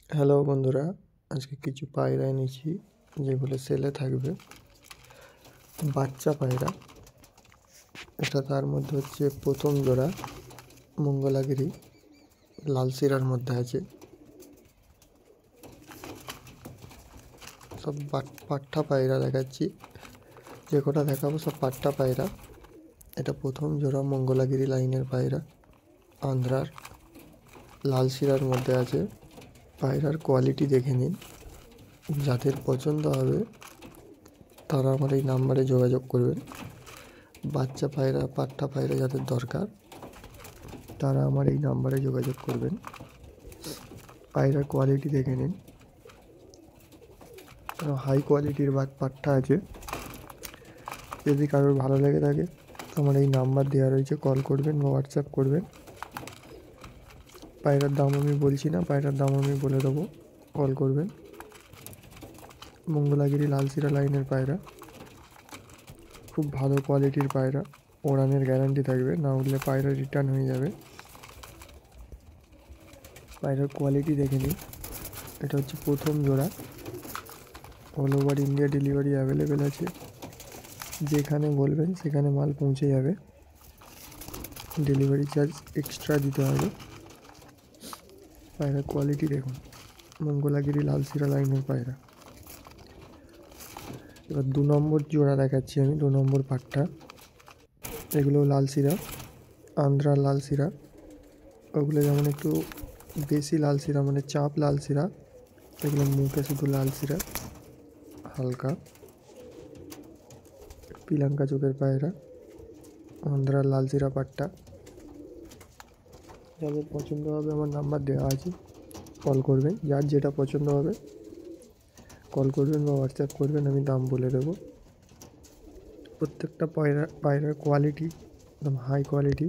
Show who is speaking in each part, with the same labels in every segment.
Speaker 1: Hello বন্ধুরা, আজকে কিছু পায়রা এনেছি যেগুলো সেলে থাকবে। বাচ্চা পায়রা, এটা তার মধ্যে হচ্ছে প্রথম জোড়া মঙ্গলাগিরি লাল সিরার মধ্যে আছে। সব পাট্টা পায়রা দেখাচ্ছি, যে কটা দেখাবো সব পাট্টা পায়রা। এটা প্রথম জোড়া মঙ্গলাগিরি লাইনের পায়রা, আন্ধ্রার লাল সিরার মধ্যে আছে। পায়রার কোয়ালিটি দেখে নিন, যাদের পছন্দ হবে তারা আমার এই নাম্বারে যোগাযোগ করবেন। বাচ্চা পায়রা, পাট্টা পায়রা যাদের দরকার তারা আমার এই নাম্বারে যোগাযোগ করবেন। পায়রার কোয়ালিটি দেখে নিন, হাই কোয়ালিটির পাট্টা আছে। যদি কারোর ভালো লেগে থাকে তো আমার এই নাম্বার দেওয়া রয়েছে, কল করবেন বা হোয়াটসঅ্যাপ করবেন। পায়রার দাম আমি বলছি না, পায়রার দাম আমি বলে দেবো, কল করবেন। মঙ্গলাগিরি লালসিরা লাইনের পায়রা, খুব ভালো কোয়ালিটির পায়রা। ওড়ানের গ্যারান্টি থাকবে, না উঠলে পায়রা রিটার্ন হয়ে যাবে। পায়রার কোয়ালিটি দেখে নিন, এটা হচ্ছে প্রথম জোড়া। All over India delivery available আছে, যেখানে বলবেন সেখানে মাল পৌঁছে যাবে। ডেলিভারি চার্জ এক্সট্রা দিতে হবে। পায়রার কোয়ালিটি দেখুন, মঙ্গলাগিরি লালসিরা লাইনের পায়রা। এবার 2 নম্বর জোড়া দেখাচ্ছি আমি, 2 নম্বর পাট্টা। এগুলো লালসিরা, আন্ধ্রার লালসিরা। ওগুলো যেমন একটু বেশি লালসিরা, মানে চাপ লালসিরা। এগুলো মুখে শুধু লালসিরা, হালকা পিলাঙ্কা চোখের পায়রা, আন্ধ্রার লালসিরা পাট্টা। যাদের পছন্দ হবে আমার নাম্বার দেওয়া আছে, কল করবেন। যার যেটা পছন্দ হবে কল করবেন বা হোয়াটসঅ্যাপ করবেন, আমি দাম বলে দেবো। প্রত্যেকটা পায়রার কোয়ালিটি একদম হাই কোয়ালিটি।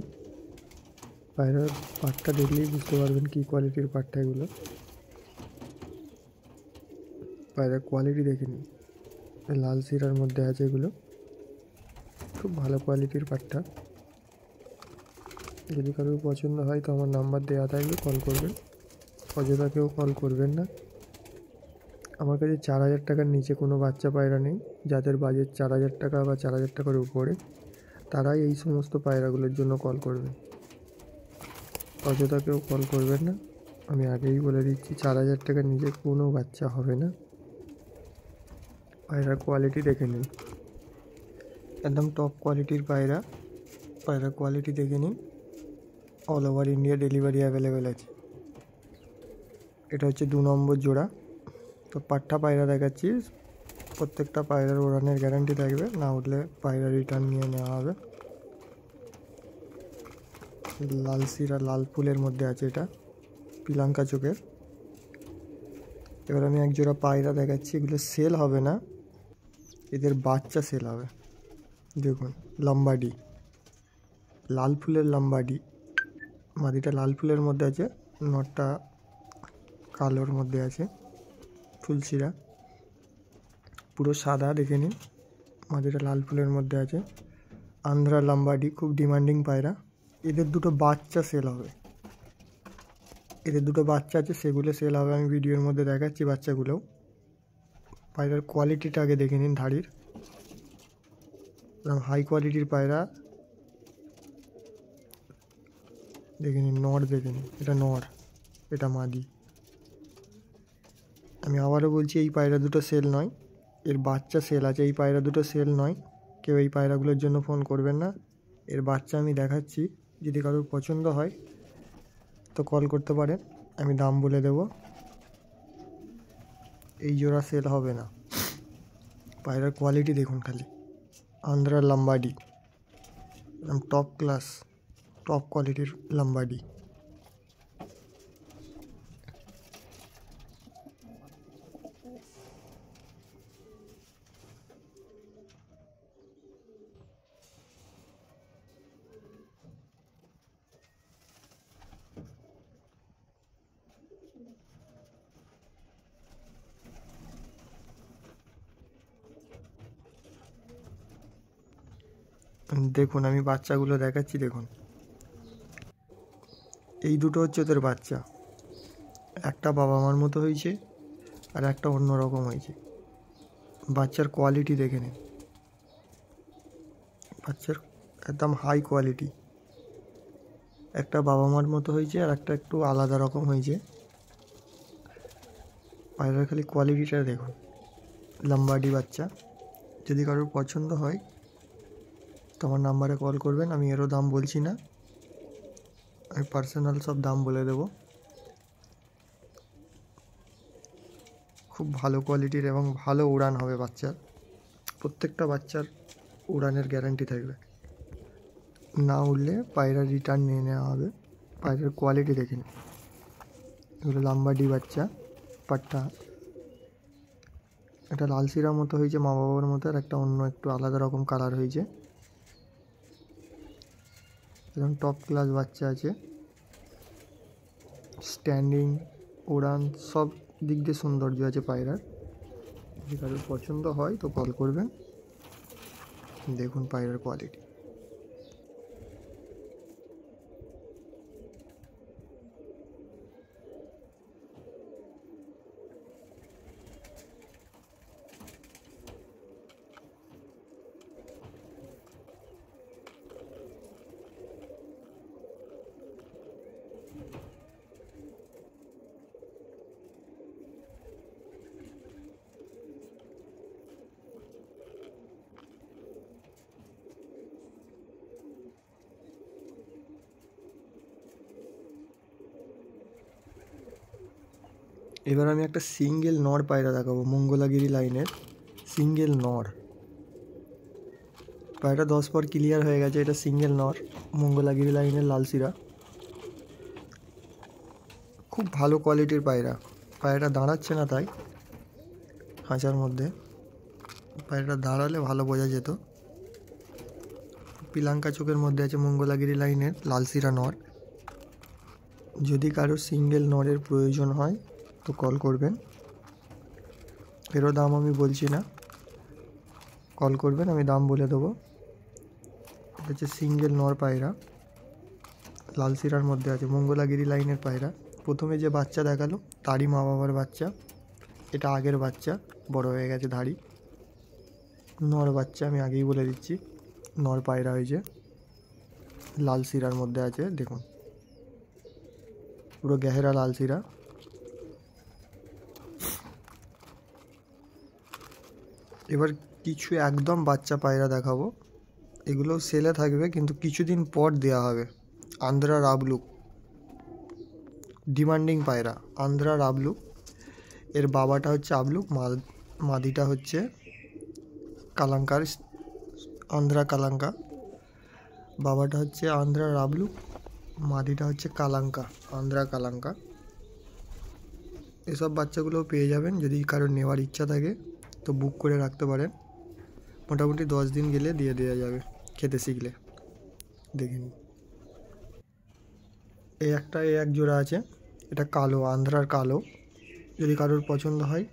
Speaker 1: পায়রার পাট্টা দেখলেই বুঝতে পারবেন কী কোয়ালিটির পাট্টা এগুলো। পায়রার কোয়ালিটি দেখে নিন, লাল সিরার মধ্যে আছে এগুলো, খুব ভালো কোয়ালিটির পাট্টা। যদি কারোর পছন্দ হয় তো আমার নাম্বার দেওয়া থাকবে, কল করবেন। অযথা কেউ কল করবেন না। আমার কাছে 4,000 টাকার নিচে কোনো বাচ্চা পায়রা নেই। যাদের বাজেট 4,000 টাকা বা 4,000 টাকার উপরে, তারাই এই সমস্ত পায়রাগুলোর জন্য কল করবেন। অযথা কেউ কল করবেন না, আমি আগেই বলে দিচ্ছি, 4,000 টাকার নিচে কোনো বাচ্চা হবে না। পায়রার কোয়ালিটি দেখে নিন, একদম টপ কোয়ালিটির পায়রা। পায়রার কোয়ালিটি দেখে নিন। All over India delivery available আছে। এটা হচ্ছে 2 নম্বর জোড়া। তো পাট্টা পায়রা দেখাচ্ছি, প্রত্যেকটা পায়রার ওড়ানের গ্যারান্টি থাকবে, না উঠলে পায়রা রিটার্ন নিয়ে নেওয়া হবে। লালসিরা লাল ফুলের মধ্যে আছে, এটা পিলাঙ্কা চোখের। এবার আমি এক জোড়া পায়রা দেখাচ্ছি, এগুলো সেল হবে না, এদের বাচ্চা সেল হবে। দেখুন, লম্বাডি, লাল ফুলের লম্বাডি। মাদিটা লাল ফুলের মধ্যে আছে, নটটা কালোর মধ্যে আছে, ফুলশিরা পুরো সাদা। দেখে নিন, মাদিটা লাল ফুলের মধ্যে আছে। আন্ধ্রা লম্বাডি, খুব ডিমান্ডিং পায়রা। এদের দুটো বাচ্চা সেল হবে, এদের দুটো বাচ্চা আছে, সেগুলো সেল হবে। আমি ভিডিওর মধ্যে দেখাচ্ছি বাচ্চাগুলোও। পায়রার কোয়ালিটিটা আগে দেখে নিন, ধাড়ির হাই কোয়ালিটির পায়রা। দেখে নিন, নর দেখে নিন, এটা নর, এটা মাদি। আমি আবারও বলছি, এই পায়রা দুটো সেল নয়, এর বাচ্চা সেল আছে। এই পায়রা দুটো সেল নয়, কেউ এই পায়রাগুলোর জন্য ফোন করবেন না। এর বাচ্চা আমি দেখাচ্ছি, যদি কারোর পছন্দ হয় তো কল করতে পারেন, আমি দাম বলে দেব। এই জোড়া সেল হবে না। পায়রার কোয়ালিটি দেখুন খালি, আন্ধ্রা লম্বাডি, একদম টপ ক্লাস, টপ কোয়ালিটির লম্বাডি। দেখুন, আমি বাচ্চাগুলো দেখাচ্ছি, দেখুন এই দুটো হচ্ছে ওদের বাচ্চা। একটা বাবা মার মতো হয়েছে আর একটা অন্য রকম হয়েছে। বাচ্চার কোয়ালিটি দেখে নিন, বাচ্চার একদম হাই কোয়ালিটি। একটা বাবা মার মতো হয়েছে আর একটা একটু আলাদা রকম হয়েছে। পায়রার খালি কোয়ালিটিটা দেখুন। লাম্বাডি বাচ্চা। যদি কারোর পছন্দ হয় তো আমার নাম্বারে কল করবেন। আমি এরও দাম বলছি না, আমি পার্সোনাল সব দাম বলে দেবো। খুব ভালো কোয়ালিটির এবং ভালো উড়ান হবে বাচ্চার। প্রত্যেকটা বাচ্চার উড়ানের গ্যারান্টি থাকবে। না উড়লে পায়রা রিটার্ন নিয়ে নেওয়া হবে। পায়রার কোয়ালিটি দেখেন। এগুলো লাম্বাডি বাচ্চা পাট্টা। একটা লাল শিরার মতো হয়েছে মা বাবার মতো, আর একটা অন্য একটু আলাদা রকম কালার হয়েছে। এবং টপ ক্লাস বাচ্চা আছে। স্ট্যান্ডিং, উড়ান সব দিক দিয়ে সৌন্দর্য আছে পায়রার। যদি কারোর পছন্দ হয় তো কল করবেন। দেখুন পায়রার কোয়ালিটি। এবার আমি একটা সিঙ্গেল নর পায়রা দেখাবো, মঙ্গলাগিরি লাইনের সিঙ্গেল নর। পায়রাটা 10 পর ক্লিয়ার হয়ে গেছে। এটা সিঙ্গেল নর, মঙ্গলাগিরি লাইনের লাল শিরা। খুব ভালো কোয়ালিটির পায়রা। পায়রাটা দাঁড়াচ্ছে না তাই খাঁচার মধ্যে। পায়রাটা দাঁড়ালে ভালো বোঝা যেত। পিলাঙ্কা চোখের মধ্যে আছে মঙ্গলাগিরি লাইনের লাল শিরা নর। যদি কারো সিঙ্গেল নরের প্রয়োজন হয় তো কল করবেন। এরও দাম আমি বলছি না, কল করবেন, আমি দাম বলে দেবো। এটা হচ্ছে সিঙ্গেল নর পায়রা, লাল শিরার মধ্যে আছে, মঙ্গলাগিরি লাইনের পায়রা। প্রথমে যে বাচ্চা দেখালো তারই মা বাবার বাচ্চা। এটা আগের বাচ্চা, বড় হয়ে গেছে ধাড়ি। নর বাচ্চা, আমি আগেই বলে দিচ্ছি নর পায়রা হয়েছে, লাল শিরার মধ্যে আছে। দেখুন পুরো গেহেরা লাল শিরা। এবার কিছু একদম বাচ্চা পায়রা দেখাবো। এগুলো সেলে থাকবে কিন্তু কিছুদিন পর দেওয়া হবে। আন্ধ্রা রাবলুক, ডিমান্ডিং পায়রা, আন্ধ্রা রাবলুক। এর বাবাটা হচ্ছে আবলুক, মাদিটা হচ্ছে কালাঙ্কার, আন্ধ্রা কালাঙ্কা। বাবাটা হচ্ছে আন্ধ্রা রাবলুক, মাদিটা হচ্ছে কালাঙ্কা, আন্ধ্রা কালাঙ্কা। এসব বাচ্চাগুলো পেয়ে যাবেন। যদি কারোর নেওয়ার ইচ্ছা থাকে তো বুক করে রাখতে পারেন। মোটামুটি 10 দিন গেলে দিয়ে দেওয়া যাবে খেতে শিখলে। দেখে নিন। এই এক জোড়া আছে, এটা কালো, আন্ধ্রার কালো। যদি কারোর পছন্দ হয়,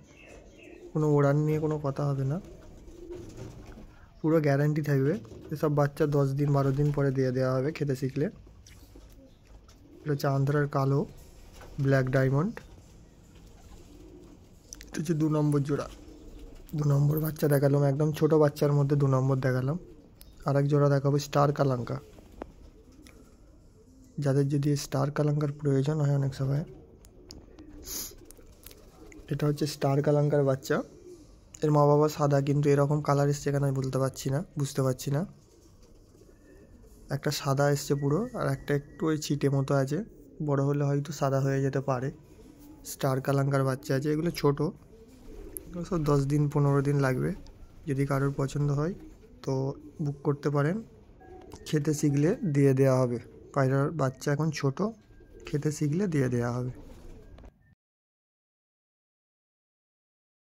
Speaker 1: কোনো ওড়ান নিয়ে কোনো কথা হবে না, পুরো গ্যারান্টি থাকবে। এসব বাচ্চা 10 দিন 12 দিন পরে দিয়ে দেওয়া হবে খেতে শিখলে। এটা হচ্ছে আন্ধ্রার কালো ব্ল্যাক ডায়মন্ড। এটা হচ্ছে 2 নম্বর জোড়া। 2 নম্বর বাচ্চা দেখালাম, একদম ছোট বাচ্চার মধ্যে 2 নম্বর দেখালাম। আরেক জোড়া দেখাবো স্টার কালাঙ্কা। যাদের যদি স্টার কালাঙ্কার প্রয়োজন হয় অনেক সময়, এটা হচ্ছে স্টার কালাঙ্কার বাচ্চা। এর মা বাবা সাদা, কিন্তু এরকম কালার এসছে কেন আমি বুঝতে পারছি না। একটা সাদা এসছে পুরো, আর একটা একটু ওই ছিটে মতো আছে। বড় হলে হয়তো সাদা হয়ে যেতে পারে। স্টার কালাঙ্কার বাচ্চা আছে। এগুলো ছোটো, সব 10 দিন 15 দিন লাগবে। যদি কারোর পছন্দ হয় তো বুক করতে পারেন। খেতে শিখলে দিয়ে দেওয়া হবে। পায়রার বাচ্চা এখন ছোট, খেতে শিখলে দিয়ে দেওয়া হবে।